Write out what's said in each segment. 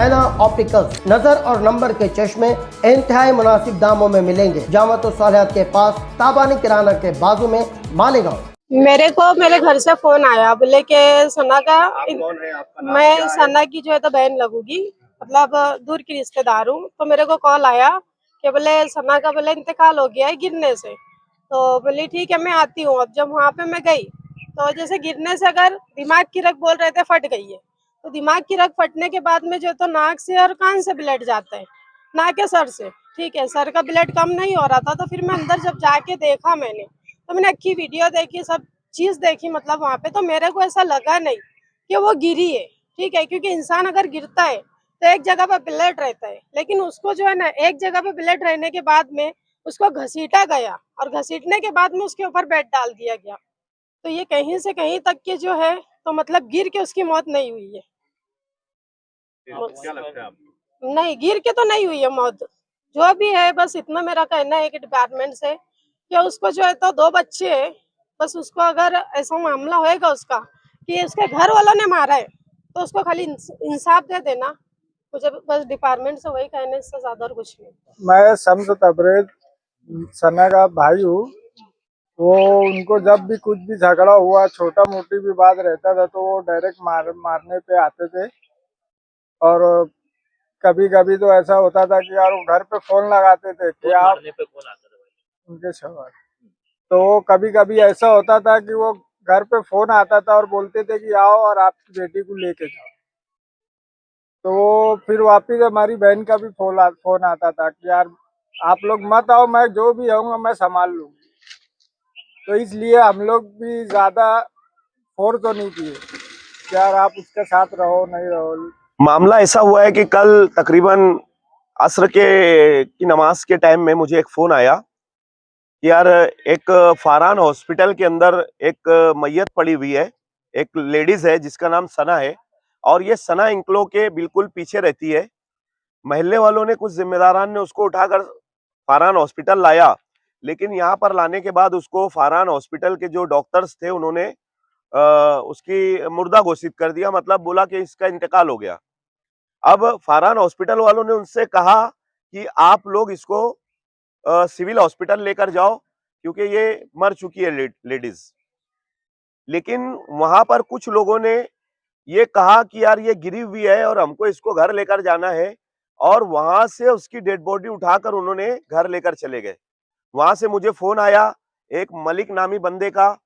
Raina opticals नजर और number के चश्मे इंतहाई मुनासिब दामों में मिलेंगे। जामत सालिहात के पास, ताबानी किराना के बाजू में, मालेगांव। मेरे को मेरे घर से फोन आया, बोले के सना का, मैं सना की जो है तो बहन लगूंगी, मतलब दूर की रिश्तेदार हूँ। तो मेरे को कॉल आया कि बोले सना का बोले इंतकाल हो गया है गिरने से। तो बोली ठीक है मैं आती हूँ। अब जब वहाँ पे मैं गई तो जैसे गिरने से अगर दिमाग की रग बोल रहे थे फट गई है, तो दिमाग की रग फटने के बाद में जो तो नाक से और कान से ब्लड जाता है, ना के सर से। ठीक है, सर का ब्लड कम नहीं हो रहा था। तो फिर मैं अंदर जब जाके देखा मैंने, तो मैंने अच्छी वीडियो देखी, सब चीज देखी, मतलब वहाँ पे तो मेरे को ऐसा लगा नहीं कि वो गिरी है। ठीक है, क्योंकि इंसान अगर गिरता है तो एक जगह पे ब्लड रहता है, लेकिन उसको जो है ना एक जगह पे ब्लड रहने के बाद में उसको घसीटा गया, और घसीटने के बाद में उसके ऊपर बेड डाल दिया गया। तो ये कहीं से कहीं तक के जो है तो मतलब गिर के उसकी मौत नहीं हुई है। क्या लगता है आपको? नहीं, गिर के तो नहीं हुई है मौत, जो भी है। बस इतना मेरा कहना है कि डिपार्टमेंट से कि उसको जो है तो 2 बच्चे हैं, बस उसको अगर ऐसा मामला होएगा उसका कि उसके घर वालों ने मारा है, तो उसको खाली इंसाफ दे देना। मुझे बस डिपार्टमेंट से वही कहने से ज्यादा और कुछ नहीं। मैं शम्स तबरेज सना का भाई हूँ। वो उनको जब भी कुछ भी झगड़ा हुआ, छोटा मोटी भी बात रहता था, तो वो डायरेक्ट मारने पे आते थे। और कभी कभी तो ऐसा होता था कि यार वो घर पे फोन लगाते थे कि आप मारने पे कौन आता था भाई? उनके शौहर। तो कभी कभी ऐसा होता था कि वो घर पे फोन आता था और बोलते थे कि आओ और आपकी बेटी को लेके जाओ। तो वो फिर वापिस हमारी बहन का भी फोन आता था कि यार आप लोग मत आओ, मैं जो भी आऊँगा मैं संभाल लूंगी। तो इसलिए हम लोग भी ज्यादा फोर्स तो नहीं किए कि यार आप उसके साथ रहो नहीं रहो। मामला ऐसा हुआ है कि कल तकरीबन असर की नमाज के टाइम में मुझे एक फोन आया कि यार एक फारान हॉस्पिटल के अंदर एक मैयत पड़ी हुई है, एक लेडीज है जिसका नाम सना है, और ये सना इंक्लो के बिल्कुल पीछे रहती है। महल्ले वालों ने, कुछ जिम्मेदारान ने उसको उठाकर फारान हॉस्पिटल लाया, लेकिन यहाँ पर लाने के बाद उसको फारान हॉस्पिटल के जो डॉक्टर्स थे उन्होंने उसकी मुर्दा घोषित कर दिया, मतलब बोला कि इसका इंतकाल हो गया। अब फारान हॉस्पिटल वालों ने उनसे कहा कि आप लोग इसको सिविल हॉस्पिटल लेकर जाओ क्योंकि ये मर चुकी है लेडीज। लेकिन वहां पर कुछ लोगों ने ये कहा कि यार ये गिरी हुई है और हमको इसको घर लेकर जाना है, और वहां से उसकी डेड बॉडी उठाकर उन्होंने घर लेकर चले गए। वहां से मुझे फोन आया एक मलिक नामी बंदे का।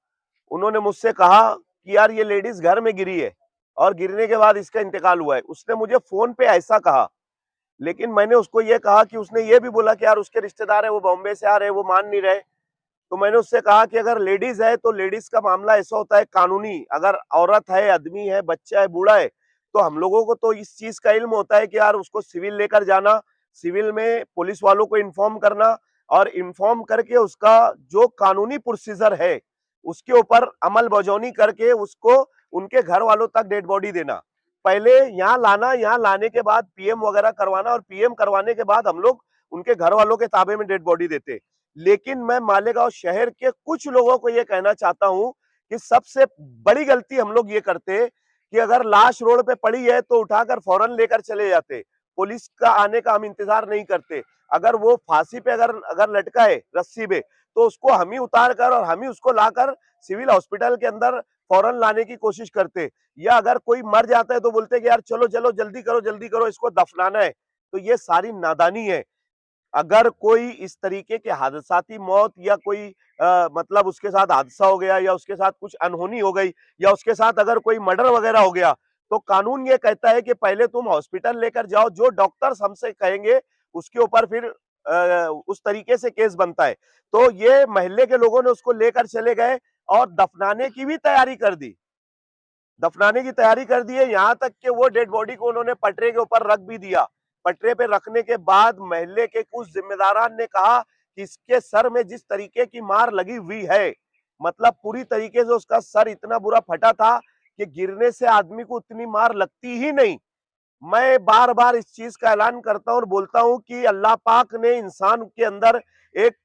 उन्होंने मुझसे कहा कि यार ये लेडीज घर में गिरी है और गिरने के बाद इसका इंतकाल हुआ है। उसने मुझे फोन पे ऐसा कहा, लेकिन मैंने उसको ये कहा कि उसने ये भी बोला कि यार उसके रिश्तेदार है, वो बॉम्बे से आ रहे हैं, वो मान नहीं रहे। तो मैंने उससे कहा कि अगर लेडीज है तो लेडीज का मामला ऐसा होता है कानूनी, अगर औरत है, आदमी है, बच्चा है, बूढ़ा है, तो हम लोगों को तो इस चीज का इल्म होता है कि यार उसको सिविल लेकर जाना, सिविल में पुलिस वालों को इन्फॉर्म करना, और इन्फॉर्म करके उसका जो कानूनी प्रोसीजर है उसके ऊपर अमल बजौनी करके उसको उनके घर वालों तक डेड बॉडी देना। पहले यहाँ लाना, यहाँ लाने के बाद पीएम वगैरह करवाना, और पीएम करवाने के बाद हम लोग उनके घर वालों के ताबे में डेड बॉडी देते। लेकिन मैं मालेगांव शहर के कुछ लोगों को ये कहना चाहता हूं कि सबसे बड़ी गलती हम लोग ये करते कि अगर लाश रोड पे पड़ी है तो उठाकर फौरन लेकर चले जाते, पुलिस का आने का हम इंतजार नहीं करते। अगर वो फांसी पे अगर लटका है रस्सी पे, तो उसको हम ही उतार कर और हम ही उसको लाकर सिविल हॉस्पिटल के अंदर फौरन लाने की कोशिश करते। या अगर कोई मर जाता है तो बोलते कि यार चलो चलो जल्दी करो इसको दफनाना है। तो ये सारी नादानी है। अगर कोई इस तरीके के हादसाती मौत या कोई मतलब उसके साथ हादसा हो गया या उसके साथ कुछ अनहोनी हो गई या उसके साथ अगर कोई मर्डर वगैरह हो गया, तो कानून ये कहता है कि पहले तुम हॉस्पिटल लेकर जाओ, जो डॉक्टर्स हमसे कहेंगे उसके ऊपर फिर उस तरीके से केस बनता है। तो ये मोहल्ले के लोगों ने उसको लेकर चले गए और दफनाने की भी तैयारी कर दी, दफनाने की तैयारी कर दी है। यहाँ तक कि वो डेड बॉडी को उन्होंने पटरे के ऊपर रख भी दिया। पटरे पे रखने के बाद मोहल्ले के कुछ जिम्मेदारान ने कहा कि इसके सर में जिस तरीके की मार लगी हुई है, मतलब पूरी तरीके से उसका सर इतना बुरा फटा था कि गिरने से आदमी को उतनी मार लगती ही नहीं। मैं बार बार इस चीज का ऐलान करता हूं और बोलता हूं कि अल्लाह पाक ने इंसान के अंदर एक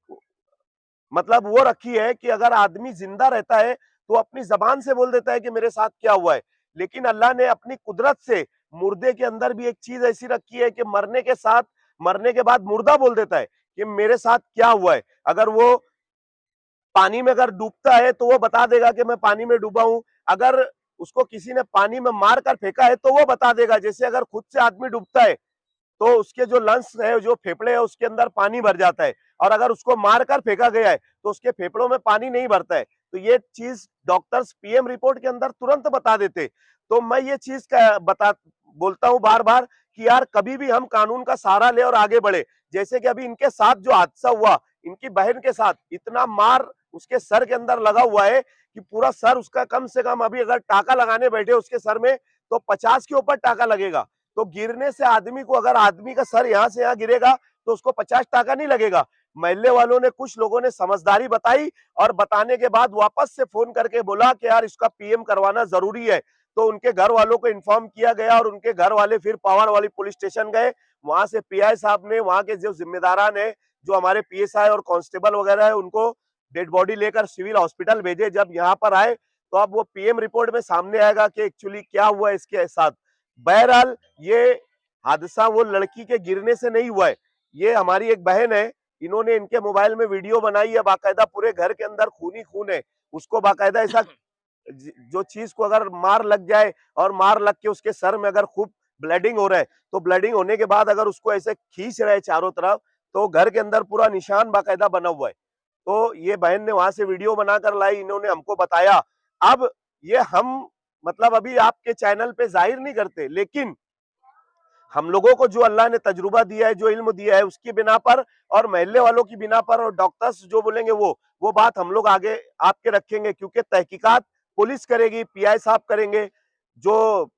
मतलब वो रखी है कि अगर आदमी जिंदा रहता है तो अपनी जबान से बोल देता है कि मेरे साथ क्या हुआ है, लेकिन अल्लाह ने अपनी कुदरत से मुर्दे के अंदर भी एक चीज ऐसी रखी है कि मरने के बाद मुर्दा बोल देता है कि मेरे साथ क्या हुआ है। अगर वो पानी में अगर डूबता है तो वो बता देगा कि मैं पानी में डूबा हूं। अगर उसको किसी ने पानी में मार कर फेंका है तो वो बता देगा। जैसे अगर खुद से आदमी डूबता है तो उसके जो लंग्स है, जो फेफड़े है, उसके अंदर पानी भर जाता है, और अगर उसको मार कर फेंका गया है तो उसके फेफड़ों में पानी नहीं भरता है। तो ये चीज डॉक्टर्स पीएम रिपोर्ट के अंदर तुरंत बता देते। तो मैं ये चीज का बोलता हूं बार बार कि यार कभी भी हम कानून का सहारा ले और आगे बढ़े। जैसे कि अभी इनके साथ जो हादसा हुआ, इनकी बहन के साथ इतना मार उसके सर के अंदर लगा हुआ है कि पूरा सर उसका, कम से कम अभी अगर टाका लगाने बैठे उसके सर में तो 50 के ऊपर टाका लगेगा। तो गिरने से आदमी को, अगर आदमी का सर यहां से यहां गिरेगा तो उसको 50 टाका नहीं लगेगा। महल्ले वालों ने, कुछ लोगों ने समझदारी बताई और बताने के बाद वापस से फोन करके बोला कि यार इसका पीएम करवाना जरूरी है। तो उनके घर वालों को इन्फॉर्म किया गया और उनके घर वाले फिर पावर वाली पुलिस स्टेशन गए। वहां से पीआई साहब ने, वहां के जो जिम्मेदारान है, जो हमारे पीएसआई और कांस्टेबल वगैरह है, उनको डेड बॉडी लेकर सिविल हॉस्पिटल भेजे। जब यहाँ पर आए तो अब वो पीएम रिपोर्ट में सामने आएगा कि एक्चुअली क्या हुआ इसके साथ। बहरहाल ये हादसा वो लड़की के गिरने से नहीं हुआ है। ये हमारी एक बहन है, इन्होंने इनके मोबाइल में वीडियो बनाई है, बाकायदा पूरे घर के अंदर खून ही खून है। उसको बाकायदा ऐसा जो चीज को अगर मार लग जाए और मार लग के उसके सर में अगर खूब ब्लीडिंग हो रहा है, तो ब्लीडिंग होने के बाद अगर उसको ऐसे खींच रहे चारों तरफ, तो घर के अंदर पूरा निशान बाकायदा बना हुआ है। तो ये बहन ने वहां से वीडियो बनाकर लाई, इन्होंने हमको बताया। अब ये हम मतलब अभी आपके चैनल पे जाहिर नहीं करते, लेकिन हम लोगों को जो अल्लाह ने तजुर्बा दिया है, जो इल्म दिया है, उसकी बिना पर और महल्ले वालों की बिना पर और डॉक्टर्स जो बोलेंगे वो बात हम लोग आगे आपके रखेंगे। क्योंकि तहकीकात पुलिस करेगी, पीआई साहब करेंगे, जो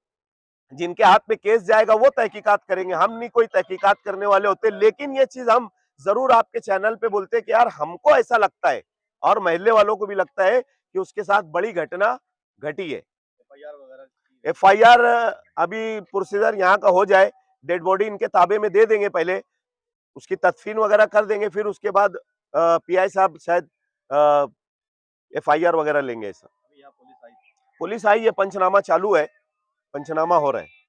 जिनके हाथ में केस जाएगा वो तहकीकात करेंगे। हम नहीं कोई तहकीकात करने वाले होते। लेकिन ये चीज हम जरूर आपके चैनल पे बोलते हैं कि यार हमको ऐसा लगता है और महल्ले वालों को भी लगता है कि उसके साथ बड़ी घटना घटी है। एफआईआर अभी प्रोसीजर यहाँ का हो जाए, डेड बॉडी इनके ताबे में दे देंगे, पहले उसकी तदफीन वगैरह कर देंगे, फिर उसके बाद पीआई साहब शायद एफआईआर वगैरह लेंगे। ऐसा पुलिस आई है, पंचनामा चालू है, पंचनामा हो रहा है।